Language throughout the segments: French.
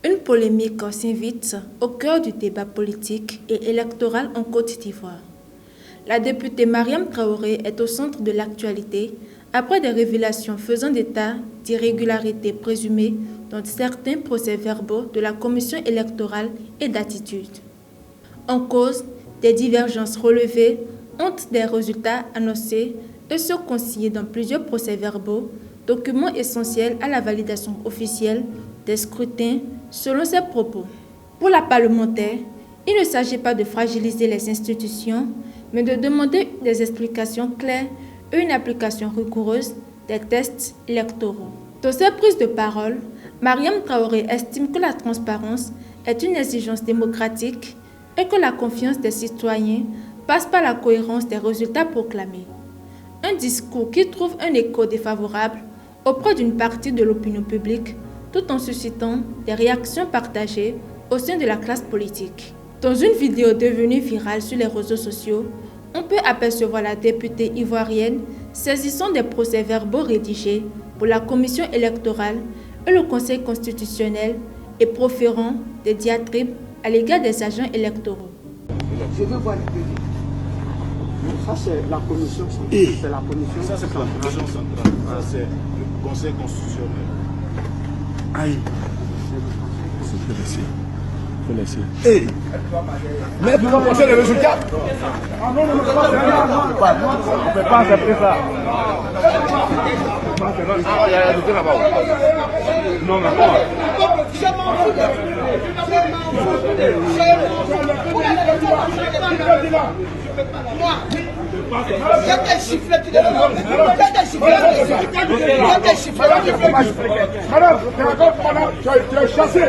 Une polémique s'invite au cœur du débat politique et électoral en Côte d'Ivoire. La députée Mariam Traoré est au centre de l'actualité après des révélations faisant état d'irrégularités présumées dans certains procès-verbaux de la commission électorale et d'attitude. En cause, des divergences relevées entre des résultats annoncés et ceux consignés dans plusieurs procès-verbaux, documents essentiels à la validation officielle des scrutins, selon ses propos. Pour la parlementaire, il ne s'agit pas de fragiliser les institutions, mais de demander des explications claires et une application rigoureuse des tests électoraux. Dans ses prises de parole, Mariam Traoré estime que la transparence est une exigence démocratique et que la confiance des citoyens passe par la cohérence des résultats proclamés. Un discours qui trouve un écho défavorable auprès d'une partie de l'opinion publique, tout en suscitant des réactions partagées au sein de la classe politique. Dans une vidéo devenue virale sur les réseaux sociaux, on peut apercevoir la députée ivoirienne saisissant des procès-verbaux rédigés pour la commission électorale et le Conseil constitutionnel et proférant des diatribes à l'égard des agents électoraux. Je veux voir les devis. Ça, c'est la commission centrale. C'est la commission ça, c'est la commission centrale. Ça, c'est le Conseil constitutionnel. Aïe. Il faut laisser. Hey. Mais tu vas montrer les résultats. Ah non, non, non, on ne peut pas accepter ça. Ah, il y a un dossier là-bas. Non, mais quoi? Madame, tu es chassé.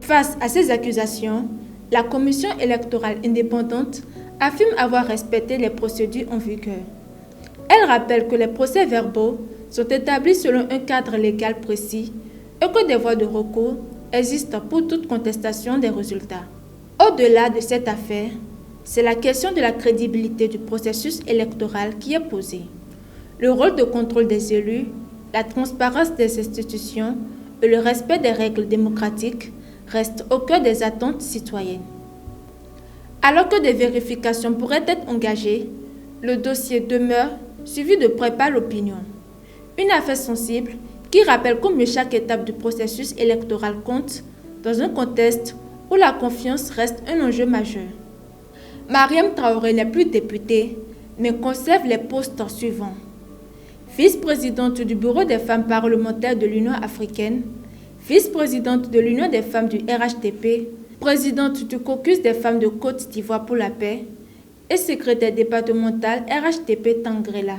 Face à ces accusations, la commission électorale indépendante affirme avoir respecté les procédures en vigueur. Elle rappelle que les procès-verbaux sont établis selon un cadre légal précis et que des voies de recours existent pour toute contestation des résultats. Au-delà de cette affaire, c'est la question de la crédibilité du processus électoral qui est posée. Le rôle de contrôle des élus, la transparence des institutions et le respect des règles démocratiques restent au cœur des attentes citoyennes. Alors que des vérifications pourraient être engagées, le dossier demeure suivi de près par l'opinion. Une affaire sensible qui rappelle combien chaque étape du processus électoral compte dans un contexte où la confiance reste un enjeu majeur. Mariam Traoré n'est plus députée, mais conserve les postes suivants. Vice-présidente du Bureau des femmes parlementaires de l'Union africaine, vice-présidente de l'Union des femmes du RHDP, présidente du caucus des femmes de Côte d'Ivoire pour la paix et secrétaire départementale RHDP Tangrela.